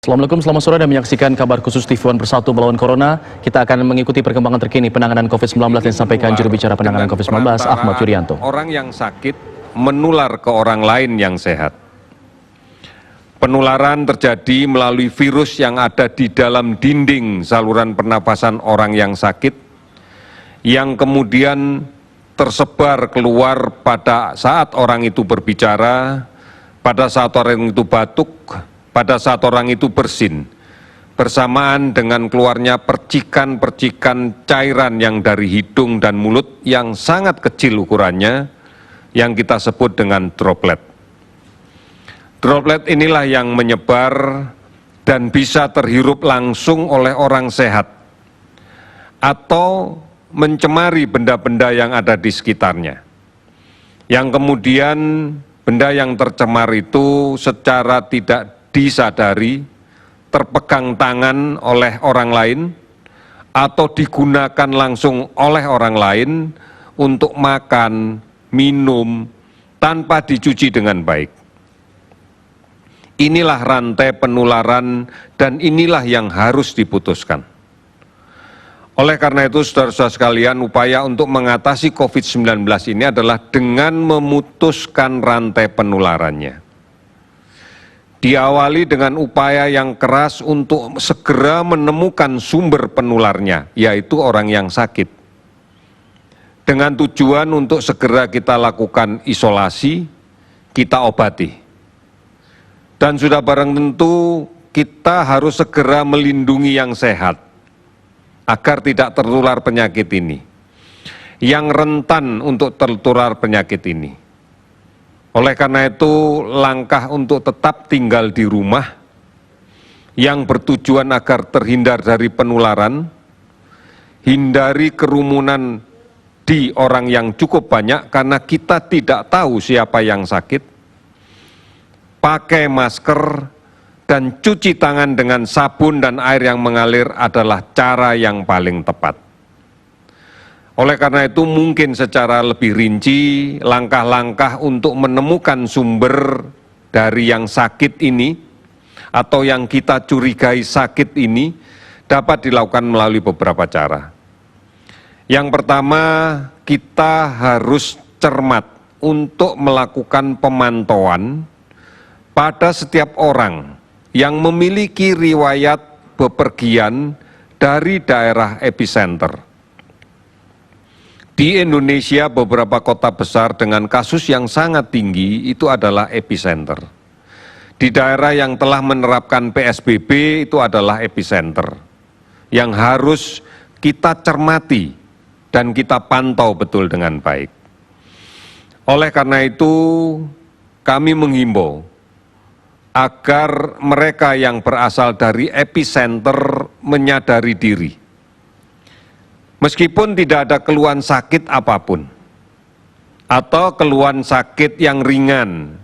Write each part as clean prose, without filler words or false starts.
Assalamualaikum, selamat sore dan menyaksikan kabar khusus TV One Bersatu melawan Corona. Kita akan mengikuti perkembangan terkini penanganan COVID-19 yang disampaikan juru bicara penanganan COVID-19 Ahmad Yuryanto. Orang yang sakit menular ke orang lain yang sehat. Penularan terjadi melalui virus yang ada di dalam dinding saluran pernapasan orang yang sakit, yang kemudian tersebar keluar pada saat orang itu berbicara, pada saat orang itu batuk, pada saat orang itu bersin, bersamaan dengan keluarnya percikan-percikan cairan yang dari hidung dan mulut yang sangat kecil ukurannya, yang kita sebut dengan droplet. Droplet inilah yang menyebar dan bisa terhirup langsung oleh orang sehat atau mencemari benda-benda yang ada di sekitarnya, yang kemudian benda yang tercemar itu secara tidak disadari, terpegang tangan oleh orang lain, atau digunakan langsung oleh orang lain untuk makan, minum, tanpa dicuci dengan baik. Inilah rantai penularan dan inilah yang harus diputuskan. Oleh karena itu, saudara-saudara sekalian, upaya untuk mengatasi COVID-19 ini adalah dengan memutuskan rantai penularannya. Diawali dengan upaya yang keras untuk segera menemukan sumber penularnya, yaitu orang yang sakit. Dengan tujuan untuk segera kita lakukan isolasi, kita obati. Dan sudah barang tentu kita harus segera melindungi yang sehat, agar tidak tertular penyakit ini, yang rentan untuk tertular penyakit ini. Oleh karena itu, langkah untuk tetap tinggal di rumah yang bertujuan agar terhindar dari penularan, hindari kerumunan di orang yang cukup banyak karena kita tidak tahu siapa yang sakit, pakai masker, dan cuci tangan dengan sabun dan air yang mengalir adalah cara yang paling tepat. Oleh karena itu, mungkin secara lebih rinci, langkah-langkah untuk menemukan sumber dari yang sakit ini atau yang kita curigai sakit ini dapat dilakukan melalui beberapa cara. Yang pertama, kita harus cermat untuk melakukan pemantauan pada setiap orang yang memiliki riwayat bepergian dari daerah epicenter. Di Indonesia, beberapa kota besar dengan kasus yang sangat tinggi itu adalah epicenter. Di daerah yang telah menerapkan PSBB itu adalah epicenter, yang harus kita cermati dan kita pantau betul dengan baik. Oleh karena itu, kami menghimbau agar mereka yang berasal dari epicenter menyadari diri. Meskipun tidak ada keluhan sakit apapun, atau keluhan sakit yang ringan,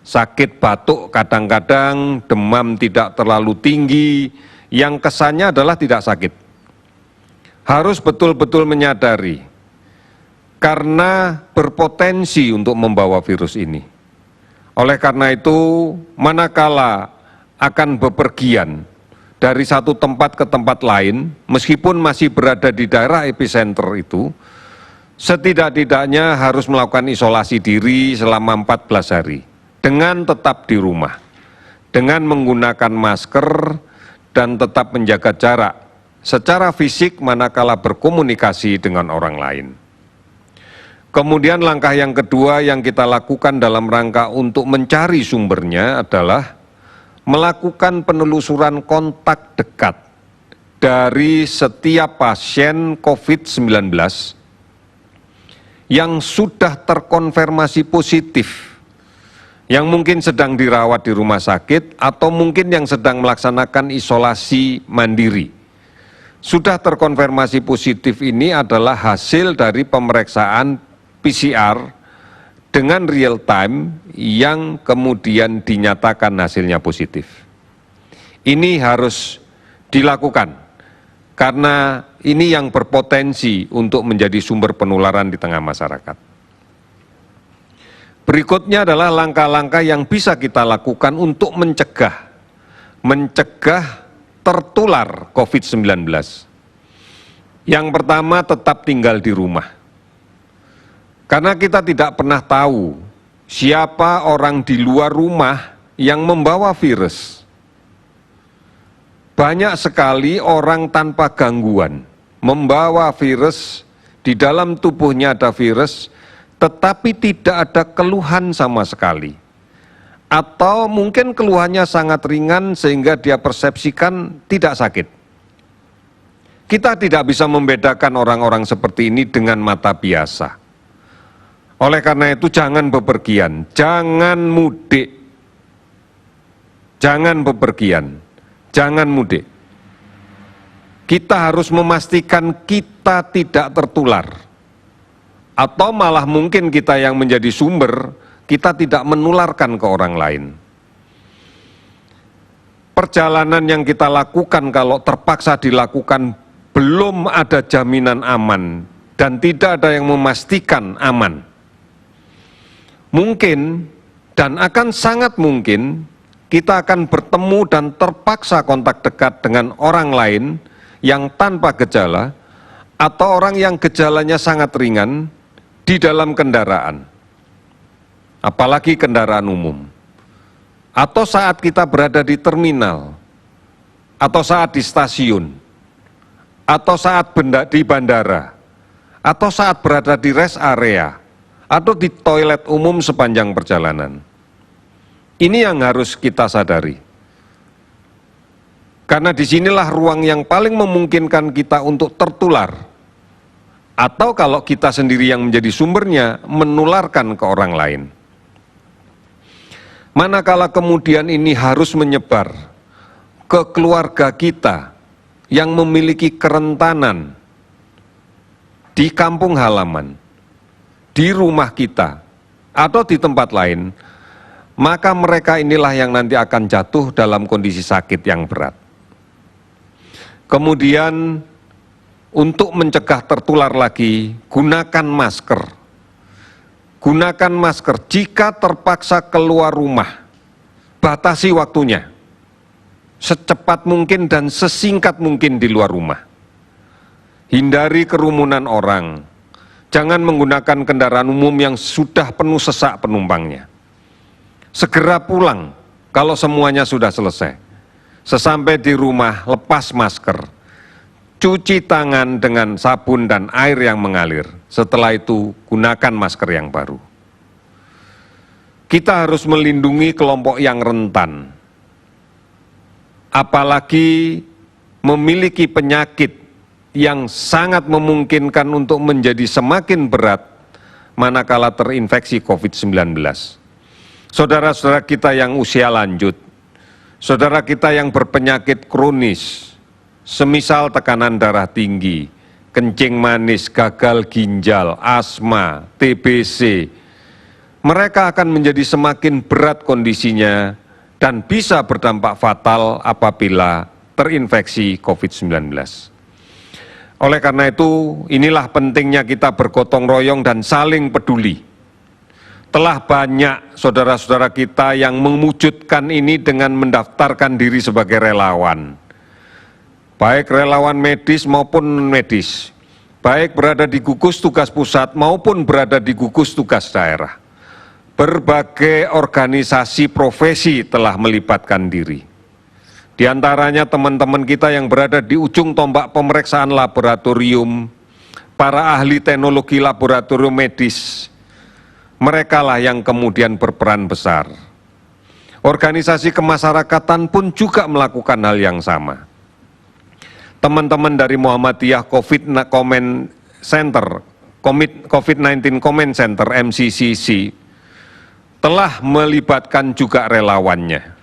sakit batuk kadang-kadang, demam tidak terlalu tinggi, yang kesannya adalah tidak sakit. Harus betul-betul menyadari, karena berpotensi untuk membawa virus ini. Oleh karena itu, manakala akan bepergian dari satu tempat ke tempat lain, meskipun masih berada di daerah epicenter itu, setidak-tidaknya harus melakukan isolasi diri selama 14 hari, dengan tetap di rumah, dengan menggunakan masker, dan tetap menjaga jarak secara fisik manakala berkomunikasi dengan orang lain. Kemudian langkah yang kedua yang kita lakukan dalam rangka untuk mencari sumbernya adalah melakukan penelusuran kontak dekat dari setiap pasien COVID-19 yang sudah terkonfirmasi positif, yang mungkin sedang dirawat di rumah sakit atau mungkin yang sedang melaksanakan isolasi mandiri. Sudah terkonfirmasi positif ini adalah hasil dari pemeriksaan PCR dengan real time yang kemudian dinyatakan hasilnya positif. Ini harus dilakukan karena ini yang berpotensi untuk menjadi sumber penularan di tengah masyarakat. Berikutnya adalah langkah-langkah yang bisa kita lakukan untuk mencegah mencegah tertular COVID-19. Yang pertama, tetap tinggal di rumah. Karena kita tidak pernah tahu siapa orang di luar rumah yang membawa virus. Banyak sekali orang tanpa gangguan membawa virus, di dalam tubuhnya ada virus, tetapi tidak ada keluhan sama sekali. Atau mungkin keluhannya sangat ringan sehingga dia persepsikan tidak sakit. Kita tidak bisa membedakan orang-orang seperti ini dengan mata biasa. Oleh karena itu jangan bepergian, jangan mudik, jangan bepergian, jangan mudik. Kita harus memastikan kita tidak tertular. Atau malah mungkin kita yang menjadi sumber, kita tidak menularkan ke orang lain. Perjalanan yang kita lakukan kalau terpaksa dilakukan belum ada jaminan aman dan tidak ada yang memastikan aman. Mungkin dan akan sangat mungkin kita akan bertemu dan terpaksa kontak dekat dengan orang lain yang tanpa gejala atau orang yang gejalanya sangat ringan di dalam kendaraan. Apalagi kendaraan umum, atau saat kita berada di terminal, atau saat di stasiun, atau saat di bandara, atau saat berada di rest area, atau di toilet umum sepanjang perjalanan. Ini yang harus kita sadari. Karena disinilah ruang yang paling memungkinkan kita untuk tertular, atau kalau kita sendiri yang menjadi sumbernya, menularkan ke orang lain. Manakala kemudian ini harus menyebar ke keluarga kita yang memiliki kerentanan di kampung halaman, di rumah kita, atau di tempat lain, maka mereka inilah yang nanti akan jatuh dalam kondisi sakit yang berat. Kemudian, untuk mencegah tertular lagi, gunakan masker. Gunakan masker jika terpaksa keluar rumah. Batasi waktunya. Secepat mungkin dan sesingkat mungkin di luar rumah. Hindari kerumunan orang. Jangan menggunakan kendaraan umum yang sudah penuh sesak penumpangnya. Segera pulang kalau semuanya sudah selesai. Sesampai di rumah, lepas masker. Cuci tangan dengan sabun dan air yang mengalir. Setelah itu, gunakan masker yang baru. Kita harus melindungi kelompok yang rentan. Apalagi memiliki penyakit yang sangat memungkinkan untuk menjadi semakin berat manakala terinfeksi COVID-19. Saudara-saudara kita yang usia lanjut, saudara kita yang berpenyakit kronis, semisal tekanan darah tinggi, kencing manis, gagal ginjal, asma, TBC, mereka akan menjadi semakin berat kondisinya dan bisa berdampak fatal apabila terinfeksi COVID-19. Oleh karena itu, inilah pentingnya kita bergotong royong dan saling peduli. Telah banyak saudara-saudara kita yang mewujudkan ini dengan mendaftarkan diri sebagai relawan. Baik relawan medis maupun non-medis, baik berada di gugus tugas pusat maupun berada di gugus tugas daerah. Berbagai organisasi profesi telah melibatkan diri. Di antaranya teman-teman kita yang berada di ujung tombak pemeriksaan laboratorium, para ahli teknologi laboratorium medis, merekalah yang kemudian berperan besar. Organisasi kemasyarakatan pun juga melakukan hal yang sama. Teman-teman dari Muhammadiyah COVID-19 Comment Center MCCC telah melibatkan juga relawannya.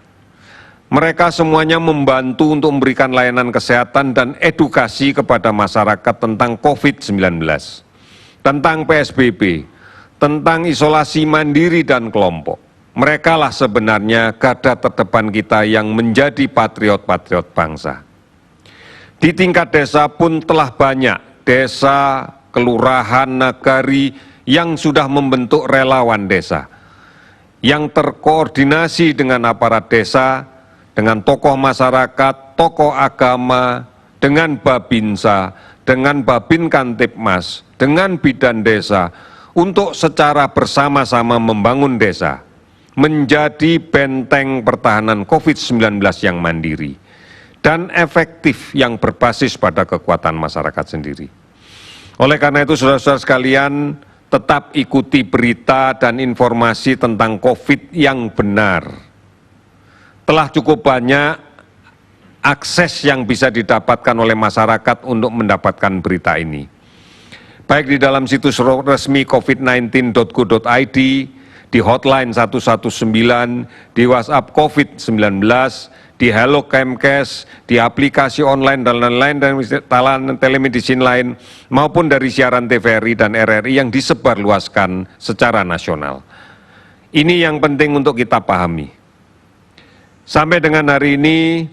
Mereka semuanya membantu untuk memberikan layanan kesehatan dan edukasi kepada masyarakat tentang COVID-19, tentang PSBB, tentang isolasi mandiri dan kelompok. Merekalah sebenarnya garda terdepan kita yang menjadi patriot-patriot bangsa. Di tingkat desa pun telah banyak desa, kelurahan, nagari yang sudah membentuk relawan desa, yang terkoordinasi dengan aparat desa dengan tokoh masyarakat, tokoh agama, dengan Babinsa, dengan Babin Kantipmas, dengan bidan desa, untuk secara bersama-sama membangun desa menjadi benteng pertahanan COVID-19 yang mandiri dan efektif yang berbasis pada kekuatan masyarakat sendiri. Oleh karena itu, saudara-saudara sekalian, tetap ikuti berita dan informasi tentang COVID yang benar. Telah cukup banyak akses yang bisa didapatkan oleh masyarakat untuk mendapatkan berita ini. Baik di dalam situs resmi covid19.go.id, di hotline 119, di WhatsApp COVID-19, di Hello Kemkes, di aplikasi online dan lain-lain dan telemedicine lain, maupun dari siaran TVRI dan RRI yang disebarluaskan secara nasional. Ini yang penting untuk kita pahami. Sampai dengan hari ini,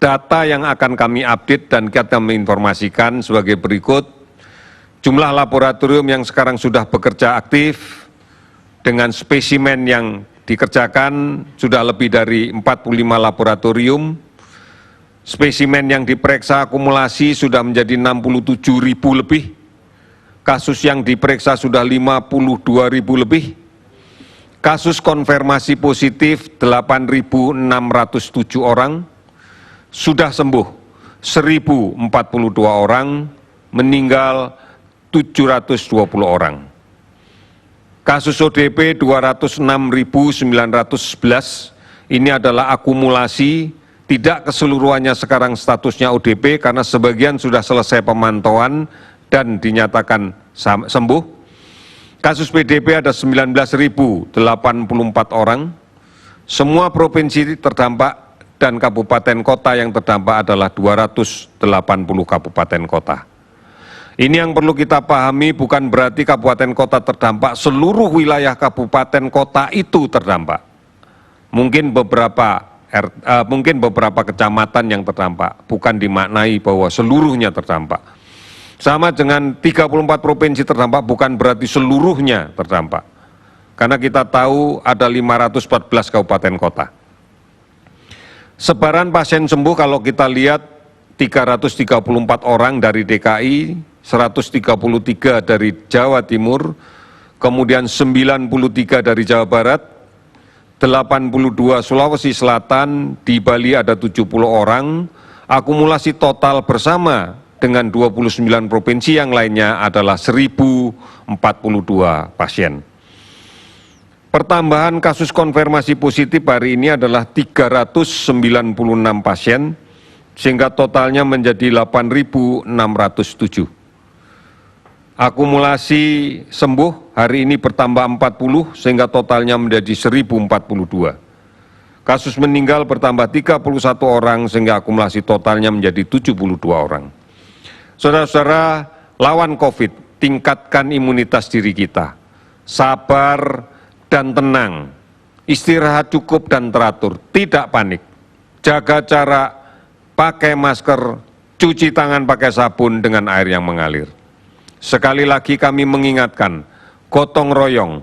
data yang akan kami update dan kita menginformasikan sebagai berikut. Jumlah laboratorium yang sekarang sudah bekerja aktif dengan spesimen yang dikerjakan sudah lebih dari 45 laboratorium. Spesimen yang diperiksa akumulasi sudah menjadi 67.000 lebih. Kasus yang diperiksa sudah 52.000 lebih. Kasus konfirmasi positif 8.607 orang. Sudah sembuh 1.042 orang, meninggal 720 orang. Kasus ODP 206.911, ini adalah akumulasi, tidak keseluruhannya sekarang statusnya ODP karena sebagian sudah selesai pemantauan dan dinyatakan sembuh. Kasus PDP ada 19.084 orang. Semua provinsi terdampak dan kabupaten kota yang terdampak adalah 280 kabupaten kota. Ini yang perlu kita pahami, bukan berarti kabupaten kota terdampak, seluruh wilayah kabupaten kota itu terdampak. Mungkin beberapa kecamatan yang terdampak, bukan dimaknai bahwa seluruhnya terdampak. Sama dengan 34 provinsi terdampak, bukan berarti seluruhnya terdampak. Karena kita tahu ada 514 kabupaten kota. Sebaran pasien sembuh kalau kita lihat 334 orang dari DKI, 133 dari Jawa Timur, kemudian 93 dari Jawa Barat, 82 Sulawesi Selatan, di Bali ada 70 orang, akumulasi total bersama dengan 29 provinsi yang lainnya adalah 1.042 pasien. Pertambahan kasus konfirmasi positif hari ini adalah 396 pasien, sehingga totalnya menjadi 8.607. Akumulasi sembuh hari ini bertambah 40, sehingga totalnya menjadi 1.042. Kasus meninggal bertambah 31 orang, sehingga akumulasi totalnya menjadi 72 orang. Saudara-saudara, lawan COVID, tingkatkan imunitas diri kita. Sabar dan tenang, istirahat cukup dan teratur, tidak panik, jaga jarak, pakai masker, cuci tangan pakai sabun dengan air yang mengalir. Sekali lagi kami mengingatkan, gotong royong,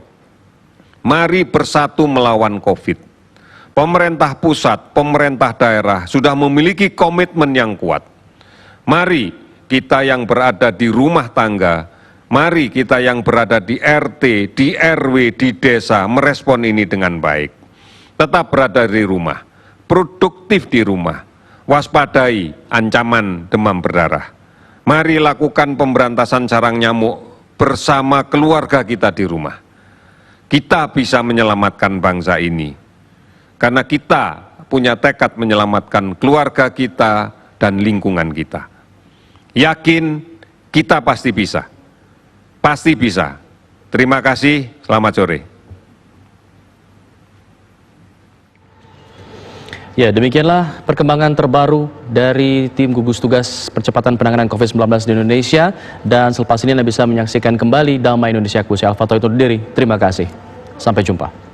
mari bersatu melawan COVID. Pemerintah pusat, pemerintah daerah sudah memiliki komitmen yang kuat. Mari kita yang berada di rumah tangga, mari kita yang berada di RT, di RW, di desa merespon ini dengan baik. Tetap berada di rumah, produktif di rumah, waspadai ancaman demam berdarah. Mari lakukan pemberantasan sarang nyamuk bersama keluarga kita di rumah. Kita bisa menyelamatkan bangsa ini, karena kita punya tekad menyelamatkan keluarga kita dan lingkungan kita. Yakin kita pasti bisa. Pasti bisa. Terima kasih, selamat sore. Ya, demikianlah perkembangan terbaru dari tim gugus tugas percepatan penanganan COVID-19 di Indonesia. Dan selepas ini Anda bisa menyaksikan kembali Damai Indonesia Ku. Saya Alfa Toy undur diri. Terima kasih. Sampai jumpa.